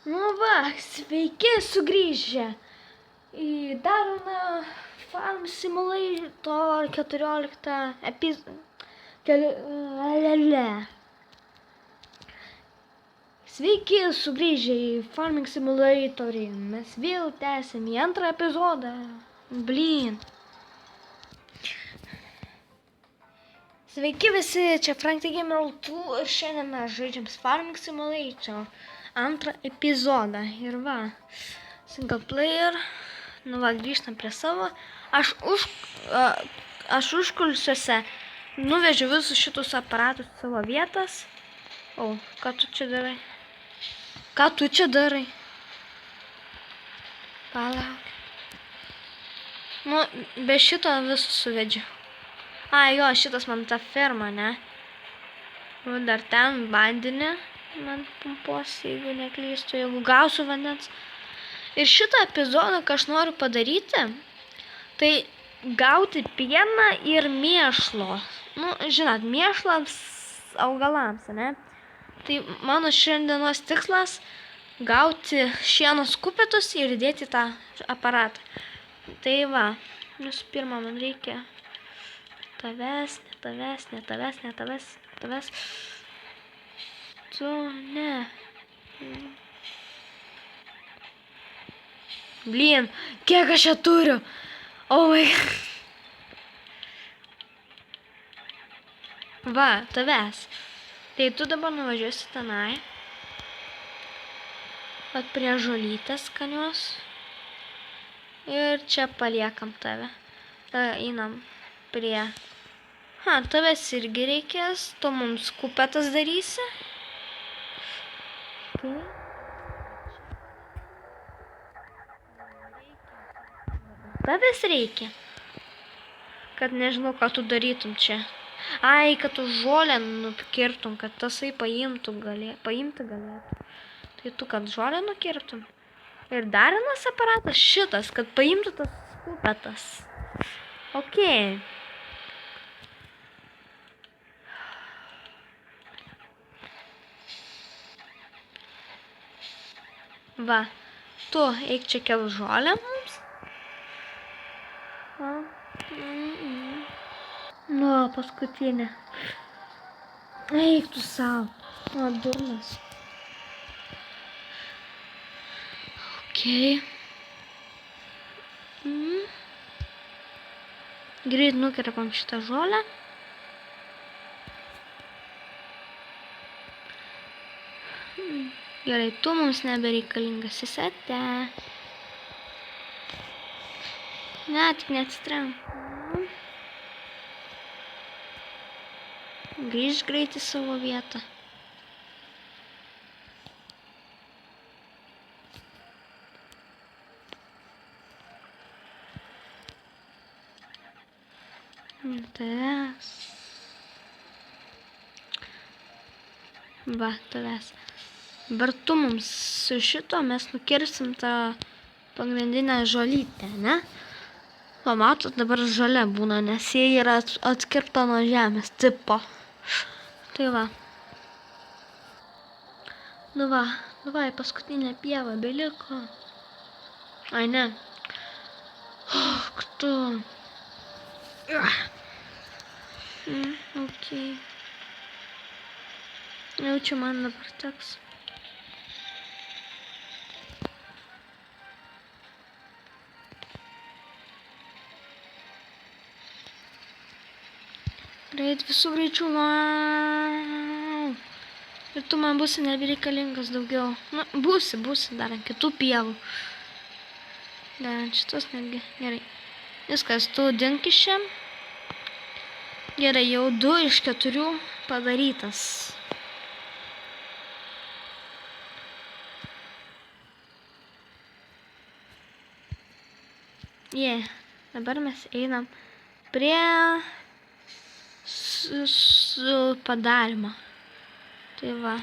Nu va, sveiki sugrįžę į dar vieną Farm Simulator 14 epizodą. Sveiki sugrįžę į Farming Simulatorį. Mes vėl tęsim į antrą epizodą. Blin. Sveiki visi, čia Frank the Gamer 2 ir šiandien mes žaidžiam Farming Simulator antrą epizodą. Ir va, single player. Nu va, grįžtam prie savo. Aš užkulisiuose nuvežiau visus šitus aparatus į savo vietas. O, ką tu čia darai? Ką tu čia darai? Palauk. Nu, be šito visus suvedžiu. Jo, šitas man ta ferma, ne? Nu, dar ten vandenį man pumpos, jeigu neklystu, jeigu gausiu vandens. Ir šitą epizodą, ką aš noriu padaryti, tai gauti pieną ir mėšlo. Nu, žinot, mėšlams augalams, ne? Tai mano šiandienos tikslas gauti šienos kupetus ir dėti tą aparatą. Tai va, visų pirma, man reikia tavęs. Tu, ne. Blin, kiek aš čia turiu? Oh my god. Va, tavęs. Tai tu dabar nuvažiuosi tenai. Vat prie žolytės skanios. Ir čia paliekam tave. Tada einam prie... tavęs irgi reikės. Tu mums kupetas darysi. Tavęs reikia. Kad nežinau, ką tu darytum čia. Kad tu žolę nukirtum, kad tasai paimti galėtų. Tai tu, kad žolę nukirtum. Ir dar vienas aparatas šitas, kad paimtų tas kupetas. Ok. Va, tu eik čia kel žolę mums. Nu, paskutinė. Eik tu savo. Durnas. Ok. Greit nukirpam šitą žolę. Gerai, tu mums nebereikalingas įsate. Ne, tik neatsitrenk. Grįžk greit į savo vietą. Tavęs. Va, tavęs. Dabar tu mums su šito mes nukirsim tą pagrindinę žolytę, ne? Va, matot, dabar žalia būna, nes jie yra atkirpta nuo žemės tipo. Tai va. Nu va, paskutinė pieva beliko. Ai, ne. Tu. Ok. Jaučiu, man dabar teks. Greit, visų greičių. Ir tu man būsi nebereikalingas daugiau. Nu, būsi dar ant kitų pievų. Dar ant šitos netgi. Gerai. Viskas, tu dink iš čia. Gerai, jau 2 iš 4 padarytas. Dabar mes einam prie padarimo. Tai va.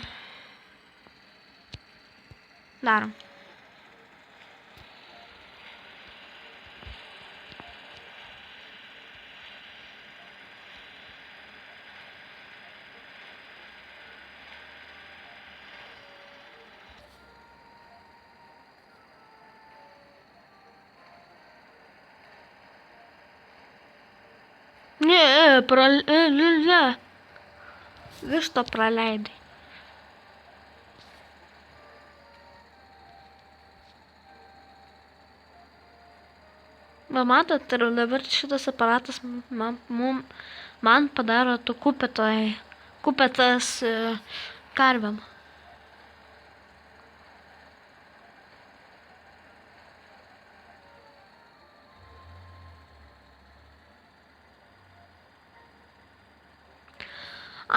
Darom. Vištą praleidai. Va matot, ir dabar šitas aparatas man padaro tų kupetas karvėm.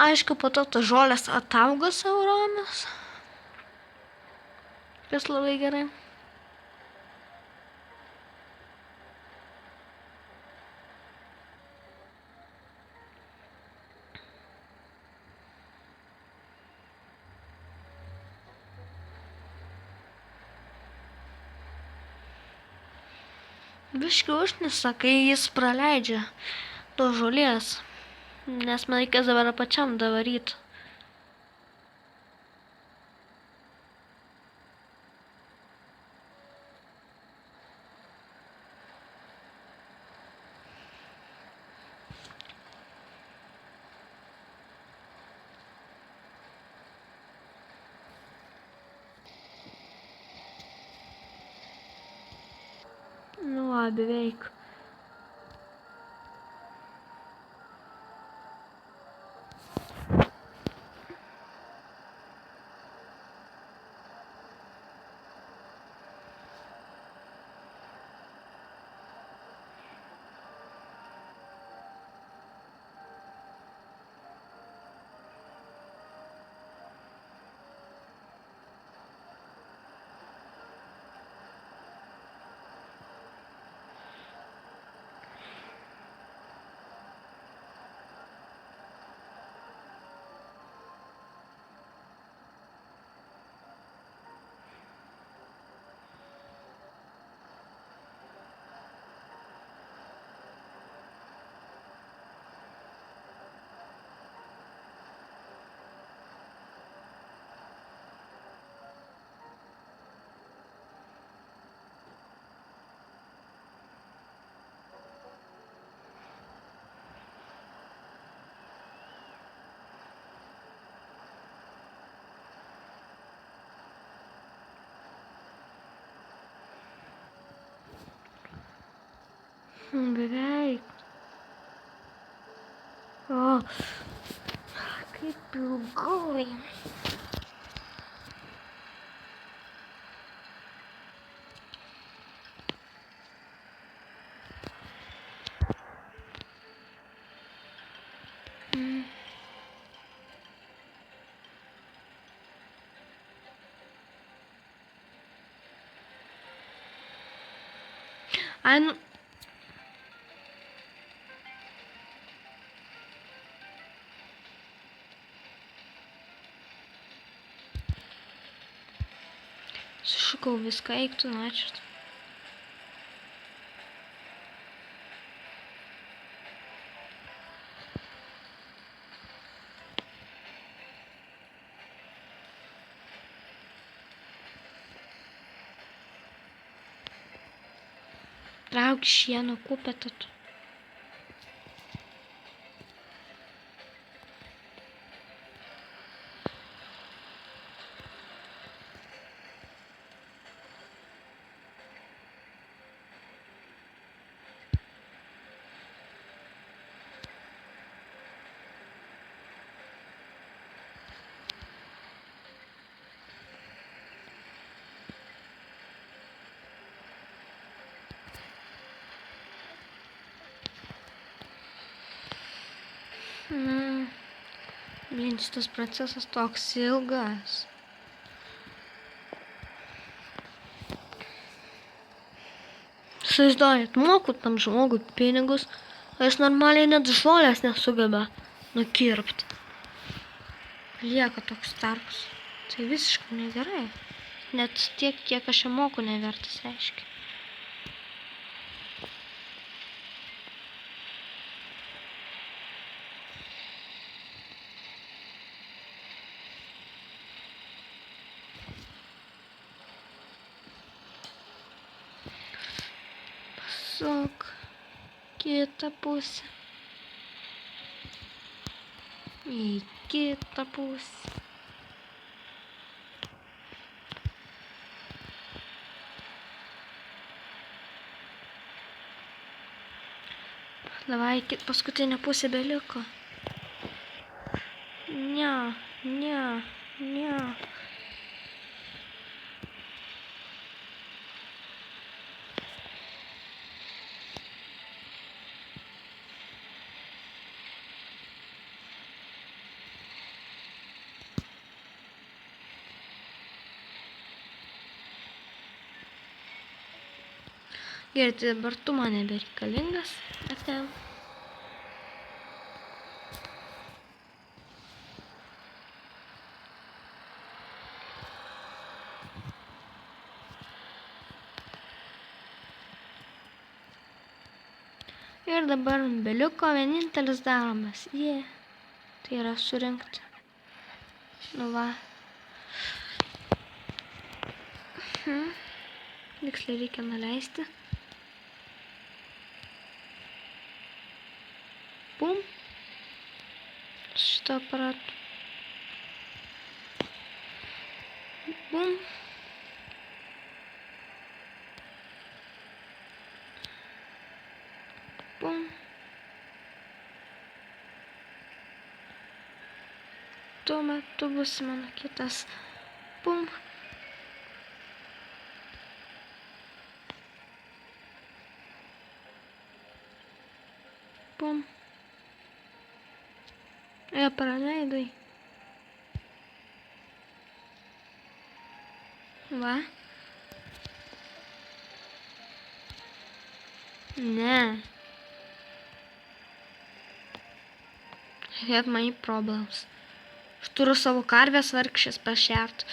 Aišku, po to tas žolės atauga sauromis. Kas labai gerai. Biškiu užnisa, kai jis praleidžia tos žolės. Nes man reikės dabar pačiam davaryti. Nu, beveik. Beveik. O, kaip ilgai. Ai, nu... Sušukau viską, eik tu načert. Trauk šieno kupetą tu. Blin, šitas procesas toks ilgas. Įsivaizduojat, moku tam žmogui pinigus, o jis normaliai net žolės nesugeba nukirpt. Lieka toks tarpas. Tai visiškai negerai. Net tiek, kiek aš moku, nevertas reiškia. Pasuk kitą pusę. Į kitą pusę. Davai, paskutinė pusė beliko. Ne. Gerai, tai dabar tu man nebereikalingas. Atėjau. Ir dabar beliko vienintelis darbas. Tai yra surinkti. Nu va. Tiksliai reikia nuleisti. Bum. Šitą aparatą. Bum. Bum. Tuo metu bus mano kitas. Bum. Bum. Praleidai. Va. Ne. I have many problems. Aš turiu savo karvės vargšės pašert.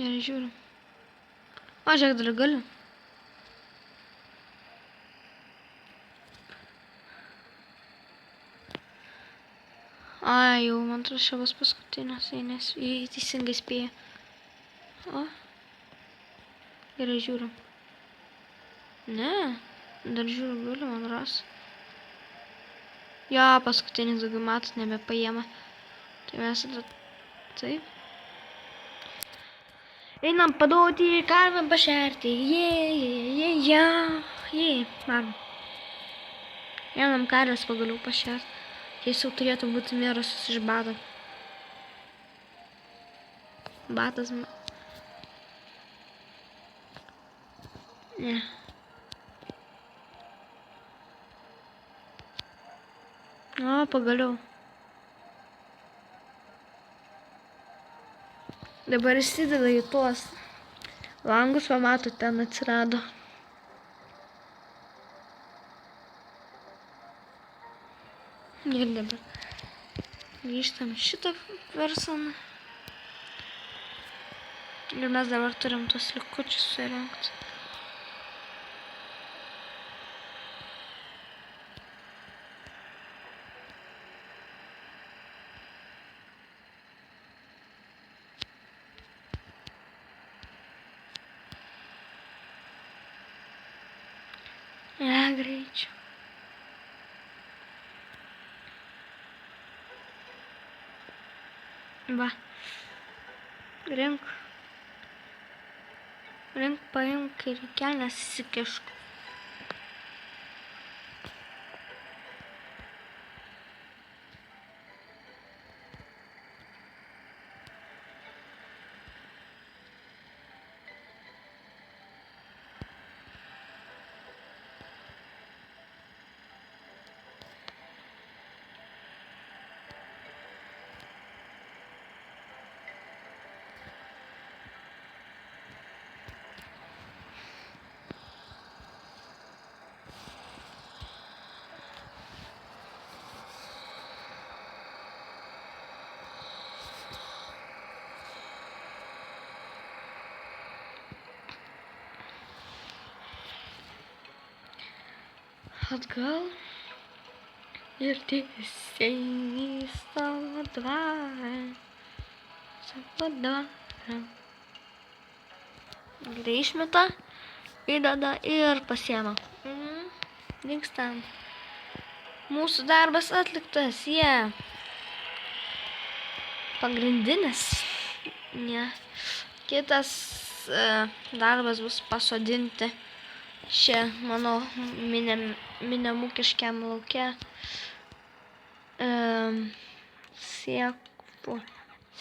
Ir žiūriu. O, žiūrėk, dar galiu. Ai, jau, man atrodo, čia bus paskutinės, nes jį teisingai spėja. O. Gerai, žiūriu. Ne, dar žiūriu, galiu, man ras. Jo, paskutinis daugiau matot nebepaėma. Tai mes tada taip. Einam paduoti karvę pašerti. Varom. Einam karvės pagaliau pašerti. Jis jau turėtų būti mirusius iš bado. Batas. Ne. O, pagaliau. Dabar įsideda į tuos langus, pamatot, ten atsirado. Ir dabar grįžtam šitą personą. Ir mes dabar turim tuos likučius surinkti. Greičiau. Va. Rink, paimk ir kelnes įsikišk. atgal ir tiesiai į savo dvarą. Gerai išmeta, įdeda ir pasiema. Dingstam. Mūsų darbas atliktas, Pagrindinis. Kitas darbas bus pasodinti čia mano minamūkiškiam lauke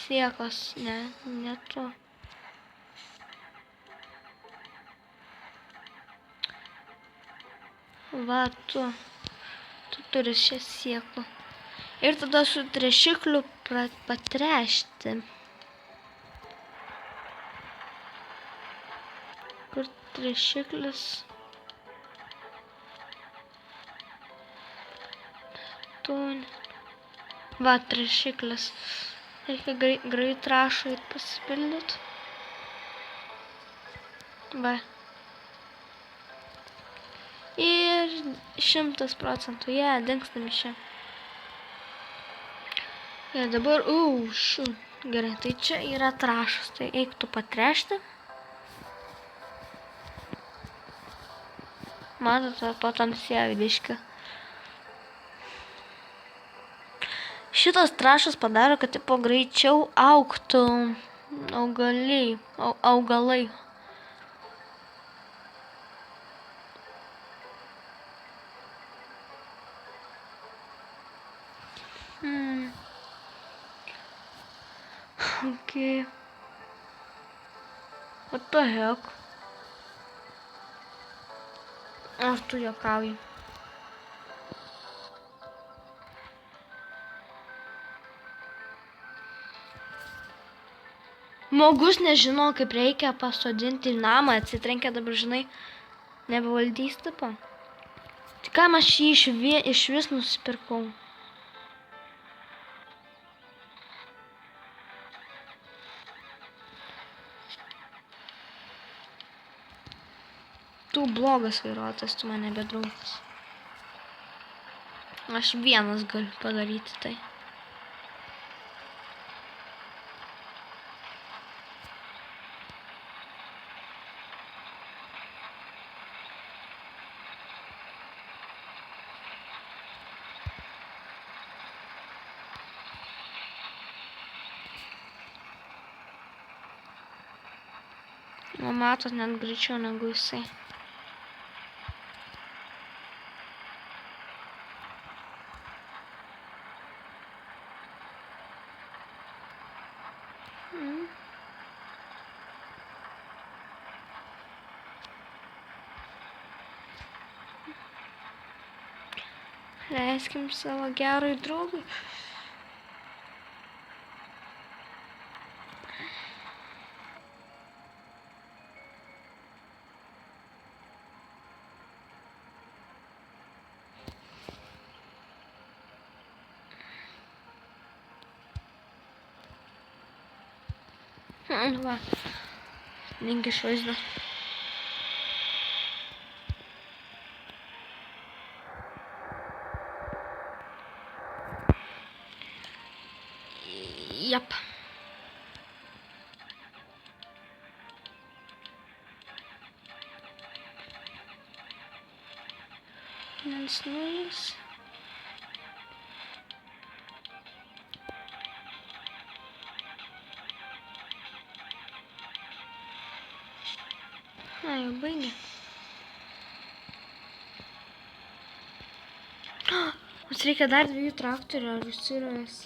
siekos, ne tu. Va, tu turi šią sieklą. Ir tada su tręšikliu patręšti. Kur tręšiklis? Tu. Va, tręšiklis. Reikia greit trąšą ir pasipildyti. Va. Ir 100%. Dingstam iš čia. Ir dabar, gerai, tai čia yra trąšas, tai eik tu patręšti. Matote, patamsėjo biškį. Šitas trąšas padaro, kad tipo greičiau augtų augalai. Okay. What the heck? Ar tu juokauji? Žmogus nežino, kaip reikia pasodinti namą, atsitrenkia dabar, žinai, nebevaldys tipo. Tai kam aš jį iš vis nusipirkau? Tu blogas vairuotojas, tu man nebedraugas. Aš vienas galiu padaryti tai. O matot net greičiau negu jisai. Leiskim savo gerai draugui. Va, link iš vaizdo. Jap. Nulis. Jau baigė. Mums reikia dar 2 traktorių, ar užsirovės.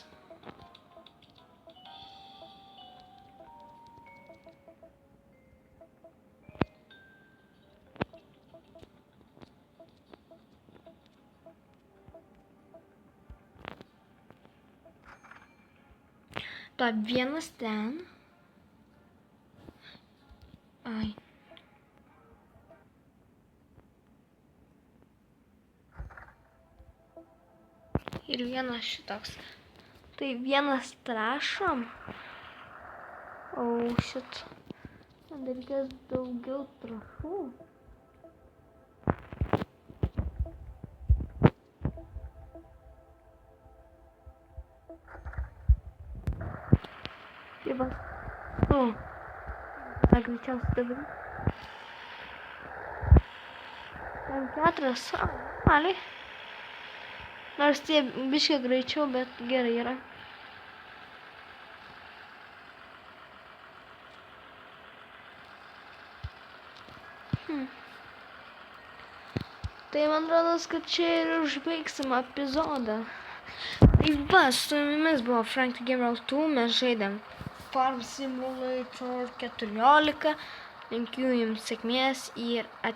Ta vienas ten. Ai. Ir vienas šitoks. Tai vienas trąšom. Shit. Man reikės daugiau trąšų. Tai va. Greičiausiai dabar. M4, normaliai. Nors tie biškai greičiau, bet gerai yra. Tai man rodos, kad čia ir užbaigsim epizodą. Tai va, su jumis buvo Frank the Gamer 2, mes žaidėm Farm Simulator 14. Linkiu jums sėkmės ir ate.